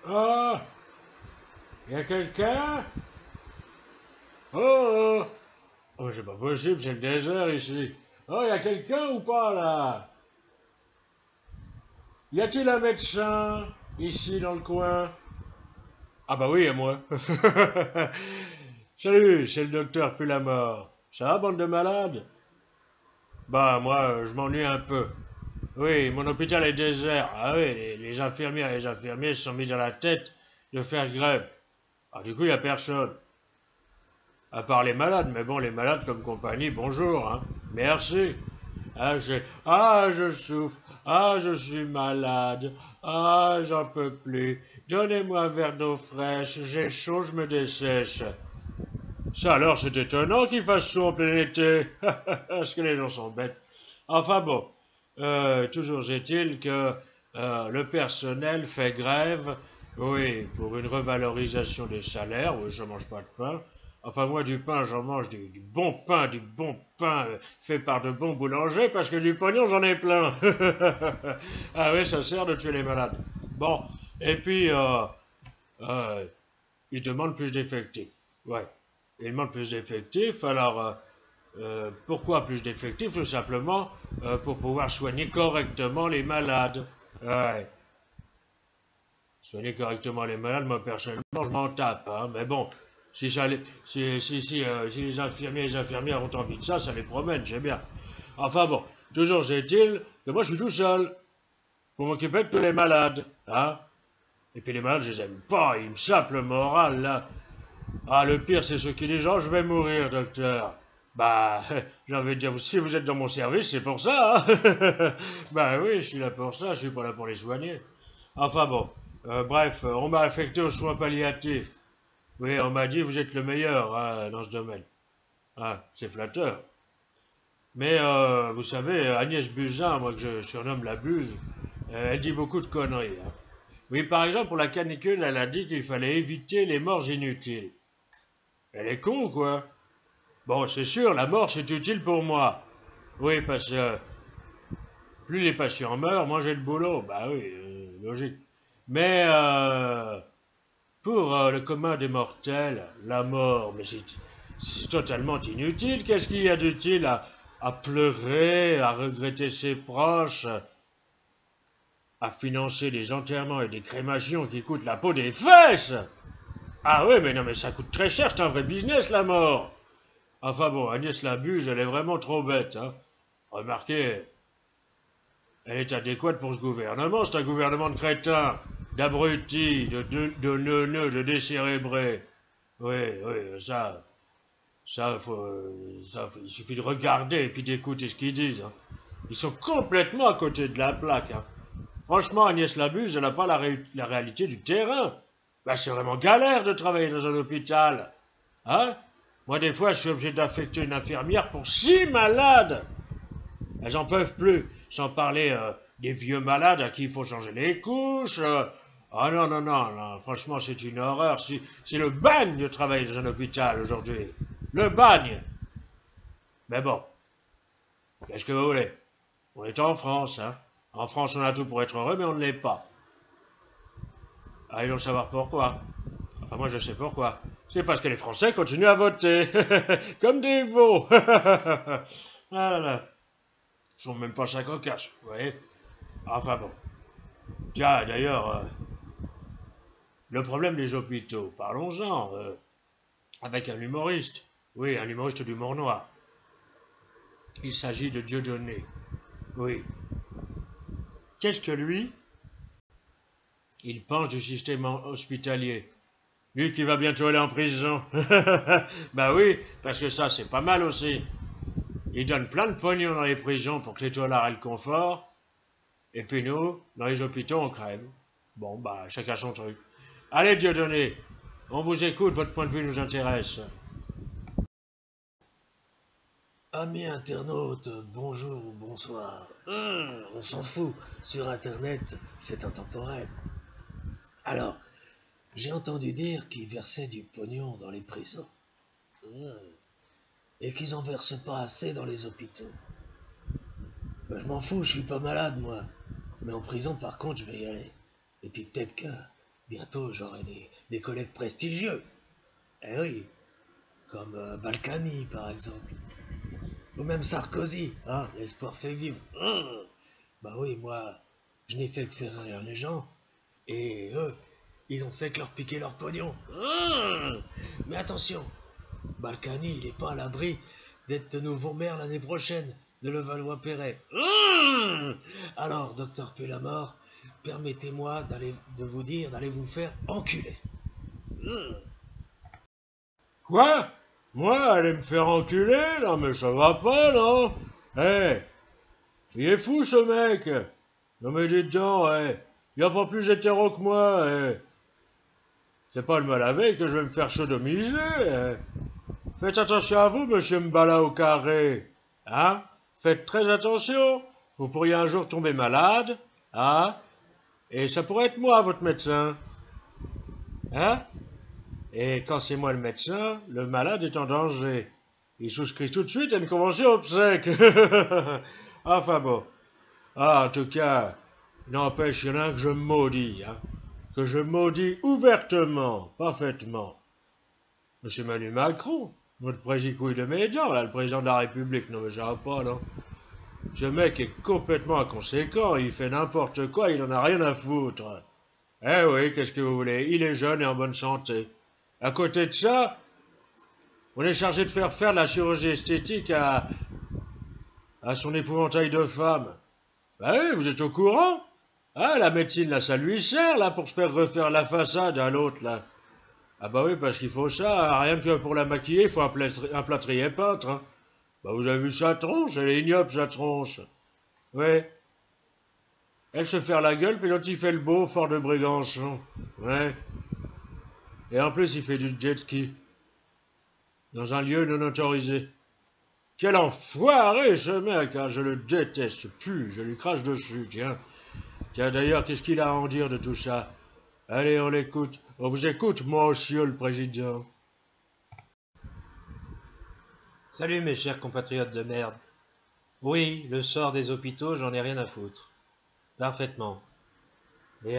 Oh, y a quelqu'un? Oh, oh, oh, c'est pas possible, c'est le désert ici. Oh, y a quelqu'un ou pas là? Y a-t-il un médecin ici dans le coin? Ah bah oui, à moi. Salut, c'est le docteur Pulamore. Ça va, bande de malades? Bah moi, je m'ennuie un peu. Oui, mon hôpital est désert. Ah oui, les infirmières et les infirmiers se sont mis dans la tête de faire grève. Ah, du coup, il n'y a personne. À part les malades, mais bon, les malades comme compagnie, bonjour, hein. Merci. Je souffre. Ah, je suis malade. Ah, j'en peux plus. Donnez-moi un verre d'eau fraîche. J'ai chaud, je me dessèche. Ça alors, c'est étonnant qu'il fasse chaud en plein été. Parce que les gens sont bêtes. Enfin bon, toujours est-il que le personnel fait grève, oui, pour une revalorisation des salaires. Oui, je mange pas de pain. Enfin, moi, du pain, j'en mange du bon pain fait par de bons boulangers, parce que du pognon, j'en ai plein. Ah oui, ça sert de tuer les malades. Bon, et puis, euh, ils demandent plus d'effectifs. Ouais, ils demandent plus d'effectifs, alors... pourquoi plus d'effectifs? Tout simplement pour pouvoir soigner correctement les malades. Ouais. Soigner correctement les malades, moi personnellement, je m'en tape. Hein. Mais bon, si les infirmiers et les infirmières ont envie de ça, ça les promène, j'ai bien. Enfin bon, toujours est-il que moi je suis tout seul pour m'occuper de tous les malades. Hein. Et puis les malades, je les aime pas, ils me sapent le moral là. Ah, le pire, c'est ceux qui disent: oh, je vais mourir, docteur. Bah, j'ai envie de dire, si vous êtes dans mon service, c'est pour ça, hein. Bah oui, je suis là pour ça, je suis pas là pour les soigner. Enfin bon, bref, on m'a affecté aux soins palliatifs. Oui, on m'a dit, vous êtes le meilleur hein, dans ce domaine. Ah, c'est flatteur. Mais vous savez, Agnès Buzyn, moi que je surnomme la Buse, elle dit beaucoup de conneries. Hein. Oui, par exemple, pour la canicule, elle a dit qu'il fallait éviter les morts inutiles. Elle est con, quoi. Bon, c'est sûr, la mort, c'est utile pour moi. Oui, parce que plus les patients meurent, moins j'ai le boulot. Bah oui, logique. Mais pour le commun des mortels, la mort, mais c'est totalement inutile. Qu'est-ce qu'il y a d'utile à pleurer, à regretter ses proches, à financer des enterrements et des crémations qui coûtent la peau des fesses? Ah oui, mais non, mais ça coûte très cher, c'est un vrai business, la mort. Enfin bon, Agnès Labuse, elle est vraiment trop bête. Hein. Remarquez, elle est adéquate pour ce gouvernement. C'est un gouvernement de crétins, d'abrutis, de neuneux, de décérébrés. Oui, oui, il suffit de regarder et puis d'écouter ce qu'ils disent. Hein. Ils sont complètement à côté de la plaque. Hein. Franchement, Agnès Labuse, elle n'a pas la réalité du terrain. Bah, c'est vraiment galère de travailler dans un hôpital. Hein? Moi, des fois, je suis obligé d'affecter une infirmière pour 6 malades. Elles n'en peuvent plus, sans parler des vieux malades à qui il faut changer les couches. Ah non, non, non, non, franchement, c'est une horreur. C'est le bagne de travailler dans un hôpital aujourd'hui. Le bagne. Mais bon, qu'est-ce que vous voulez? On est en France, hein. En France, on a tout pour être heureux, mais on ne l'est pas. Ah, ils vont savoir pourquoi. Enfin, moi, je sais pourquoi. C'est parce que les Français continuent à voter. Comme des veaux. Ah là là. Ils sont même pas ça cocasse, vous voyez. Enfin bon. Tiens, d'ailleurs, le problème des hôpitaux, parlons-en, avec un humoriste. Oui, un humoriste d'humour noir. Il s'agit de Dieudonné. Oui. Qu'est-ce que lui, il pense du système hospitalier? Lui qui va bientôt aller en prison. Bah oui, parce que ça, c'est pas mal aussi. Il donne plein de pognon dans les prisons pour que les toilards aient le confort. Et puis nous, dans les hôpitaux, on crève. Bon, bah, chacun son truc. Allez, Dieudonné, on vous écoute, votre point de vue nous intéresse. Amis internautes, bonjour ou bonsoir. On s'en fout, sur Internet, c'est intemporel. Alors, j'ai entendu dire qu'ils versaient du pognon dans les prisons. Et qu'ils en versent pas assez dans les hôpitaux. Je m'en fous, je suis pas malade, moi. Mais en prison, par contre, je vais y aller. Et puis peut-être que bientôt j'aurai des collègues prestigieux. Eh oui, comme Balkany par exemple. Ou même Sarkozy, hein, l'espoir fait vivre. Bah oui, moi, je n'ai fait que faire rire les gens. Et eux, ils ont fait que leur piquer leur pognon. Mais attention, Balkany, il n'est pas à l'abri d'être de nouveau maire l'année prochaine de Levallois-Perret. Alors, docteur Pulamore, permettez-moi de vous dire d'aller vous faire enculer. Quoi? Moi, aller me faire enculer? Non, mais ça va pas, non? Il est fou, ce mec! Non, mais dites donc, il y a pas plus hétéro que moi, C'est pas le mal avec que je vais me faire sodomiser, Faites attention à vous, monsieur Mbala au carré. Hein? Faites très attention. Vous pourriez un jour tomber malade, hein? Et ça pourrait être moi, votre médecin. Hein? Et quand c'est moi le médecin, le malade est en danger. Il souscrit tout de suite à une convention obsèque. Enfin bon. Ah, en tout cas, n'empêche, il y en a un que je maudis, que je maudis ouvertement, parfaitement. Monsieur Emmanuel Macron, notre président de Médian, là, le président de la République, non mais ça va pas, non. Ce mec est complètement inconséquent, il fait n'importe quoi, il en a rien à foutre. Eh oui, qu'est-ce que vous voulez, il est jeune et en bonne santé. À côté de ça, on est chargé de faire la chirurgie esthétique à son épouvantail de femme. Bah oui, vous êtes au courant? Ah, la médecine, là, ça lui sert, là, pour se faire refaire la façade à l'autre, là. Ah bah oui, parce qu'il faut ça, rien que pour la maquiller, il faut un plâtrier peintre, Bah vous avez vu sa tronche, elle est ignoble, sa tronche. Ouais. Elle se fait la gueule, puis l'autre il fait le beau, fort de Brégançon. Ouais. Et en plus, il fait du jet ski. Dans un lieu non autorisé. Quel enfoiré, ce mec, je le déteste, je lui crache dessus, tiens. Tiens, d'ailleurs, qu'est-ce qu'il a à en dire de tout ça? Allez, on l'écoute. On vous écoute, monsieur le président. Salut mes chers compatriotes de merde. Oui, le sort des hôpitaux, j'en ai rien à foutre. Parfaitement. Et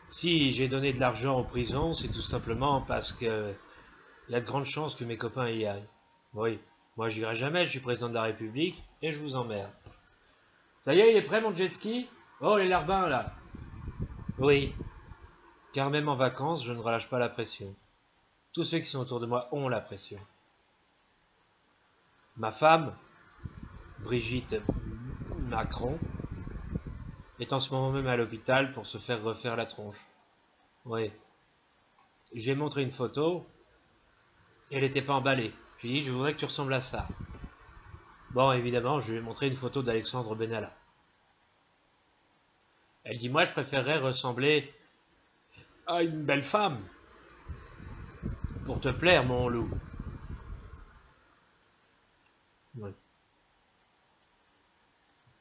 si j'ai donné de l'argent aux prisons, c'est tout simplement parce que il y a de grandes chances que mes copains y aillent. Oui, moi j'irai jamais, je suis président de la République et je vous emmerde. Ça y est, il est prêt mon jet ski? Oh les larbins là. Oui, car même en vacances, je ne relâche pas la pression. Tous ceux qui sont autour de moi ont la pression. Ma femme, Brigitte Macron, est en ce moment même à l'hôpital pour se faire refaire la tronche. Oui. J'ai montré une photo, et elle n'était pas emballée. J'ai dit, je voudrais que tu ressembles à ça. Bon, évidemment, je lui ai montré une photo d'Alexandre Benalla. Elle dit, moi, je préférerais ressembler à une belle femme. Pour te plaire, mon loup. Oui.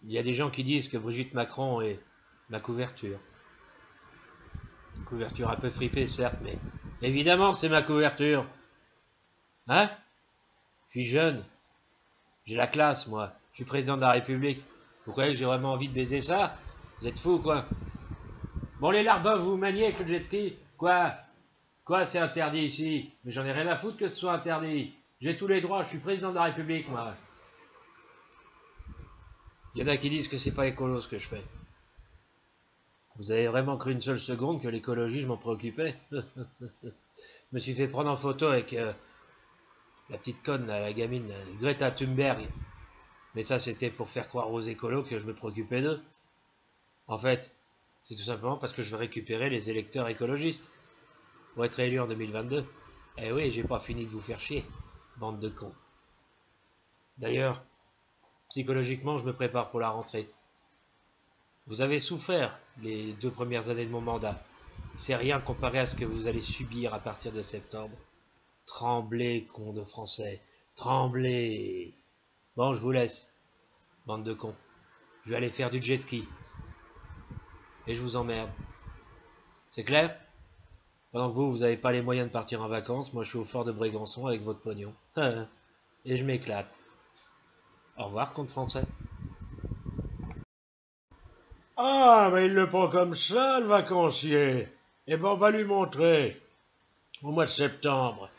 Il y a des gens qui disent que Brigitte Macron est ma couverture. Une couverture un peu fripée, certes, mais évidemment que c'est ma couverture. Hein? Je suis jeune. J'ai la classe, moi. Je suis président de la République. Vous croyez que j'ai vraiment envie de baiser ça? Vous êtes fous, quoi? Bon, les larbins, vous maniez avec le jet ski? Quoi? Quoi, c'est interdit ici? Mais j'en ai rien à foutre que ce soit interdit. J'ai tous les droits, je suis président de la République, moi. Il y en a qui disent que c'est pas écolo ce que je fais. Vous avez vraiment cru une seule seconde que l'écologie, je m'en préoccupais? Je me suis fait prendre en photo avec la petite conne, la gamine, Greta Thunberg. Mais ça, c'était pour faire croire aux écolos que je me préoccupais d'eux. En fait, c'est tout simplement parce que je veux récupérer les électeurs écologistes pour être élu en 2022. Eh oui, j'ai pas fini de vous faire chier, bande de cons. D'ailleurs, psychologiquement, je me prépare pour la rentrée. Vous avez souffert les 2 premières années de mon mandat. C'est rien comparé à ce que vous allez subir à partir de septembre. Tremblez, cons de français. Tremblez. Bon, je vous laisse, bande de cons. Je vais aller faire du jet ski. Et je vous emmerde. C'est clair? Pendant que vous n'avez pas les moyens de partir en vacances, moi je suis au fort de Brégançon avec votre pognon. Et je m'éclate. Au revoir, compte français. Ah, mais il le prend comme ça, le vacancier. Eh ben, on va lui montrer, au mois de septembre.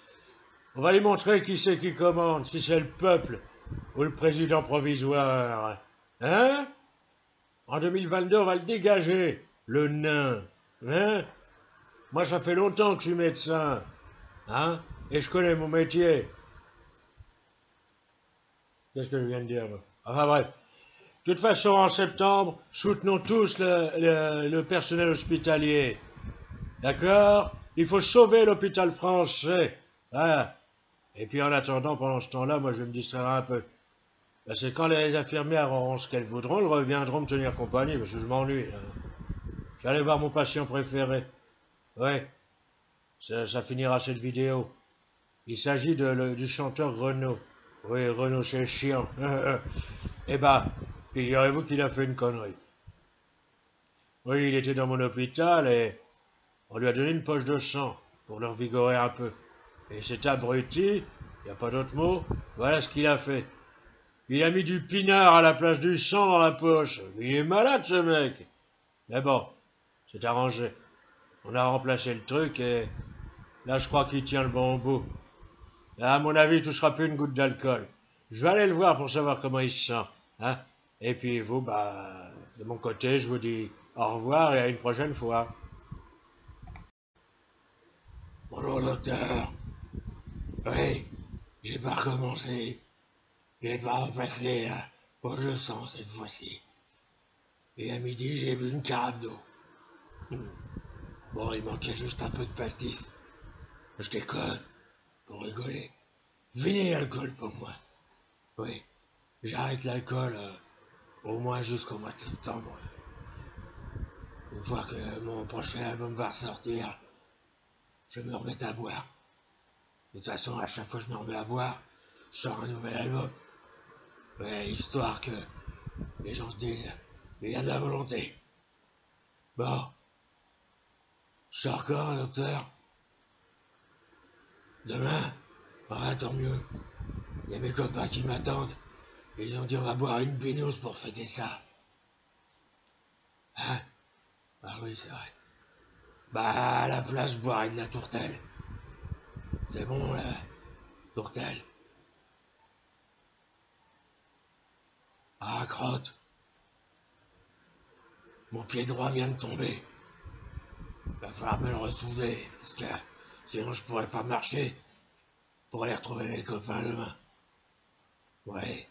On va lui montrer qui c'est qui commande, si c'est le peuple ou le président provisoire. Hein? En 2022, on va le dégager, le nain. Hein? Moi, ça fait longtemps que je suis médecin. Hein? Et je connais mon métier. Qu'est-ce que je viens de dire, moi? Enfin bref. De toute façon, en septembre, soutenons tous le personnel hospitalier. D'accord? Il faut sauver l'hôpital français. Voilà. Et puis en attendant, pendant ce temps-là, moi je vais me distraire un peu. Ben, c'est quand les infirmières auront ce qu'elles voudront, elles reviendront me tenir compagnie, parce que je m'ennuie. Je vais aller voir mon patient préféré. Ouais, ça finira cette vidéo. Il s'agit du chanteur Renaud. Oui, Renaud, c'est chiant. Eh ben, figurez-vous qu'il a fait une connerie. Oui, il était dans mon hôpital et on lui a donné une poche de sang pour le revigorer un peu. Et cet abruti, il n'y a pas d'autre mot, voilà ce qu'il a fait. Il a mis du pinard à la place du sang dans la poche. Il est malade ce mec. Mais bon, c'est arrangé. On a remplacé le truc et là je crois qu'il tient le bon bout. Là, à mon avis, il ne touchera plus une goutte d'alcool. Je vais aller le voir pour savoir comment il se sent. Hein? Et puis vous, bah, de mon côté, je vous dis au revoir et à une prochaine fois. Bonjour docteur. Oui, j'ai pas recommencé. J'ai pas remplacé la poche de sang cette fois-ci. Et à midi, j'ai bu une carafe d'eau. Bon, il manquait juste un peu de pastis. Je déconne, pour rigoler. Fini l'alcool pour moi. Oui, j'arrête l'alcool au moins jusqu'au mois de septembre. Une fois que mon prochain album va ressortir, je me remets à boire. De toute façon, à chaque fois que je me remets à boire, je sors un nouvel album. Ouais, histoire que les gens se disent, il y a de la volonté. Bon, je sors quand, docteur? Demain? Ah, tant mieux. Il y a mes copains qui m'attendent. Ils ont dit on va boire une binouse pour fêter ça. Hein? Ah oui, c'est vrai. Bah, à la place, je boirai de la tourtelle. C'est bon, la tourtelle. Ah, crotte. Mon pied droit vient de tomber. Va falloir me le ressouder, parce que sinon je pourrais pas marcher pour aller retrouver mes copains demain. Ouais.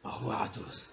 Au revoir à tous.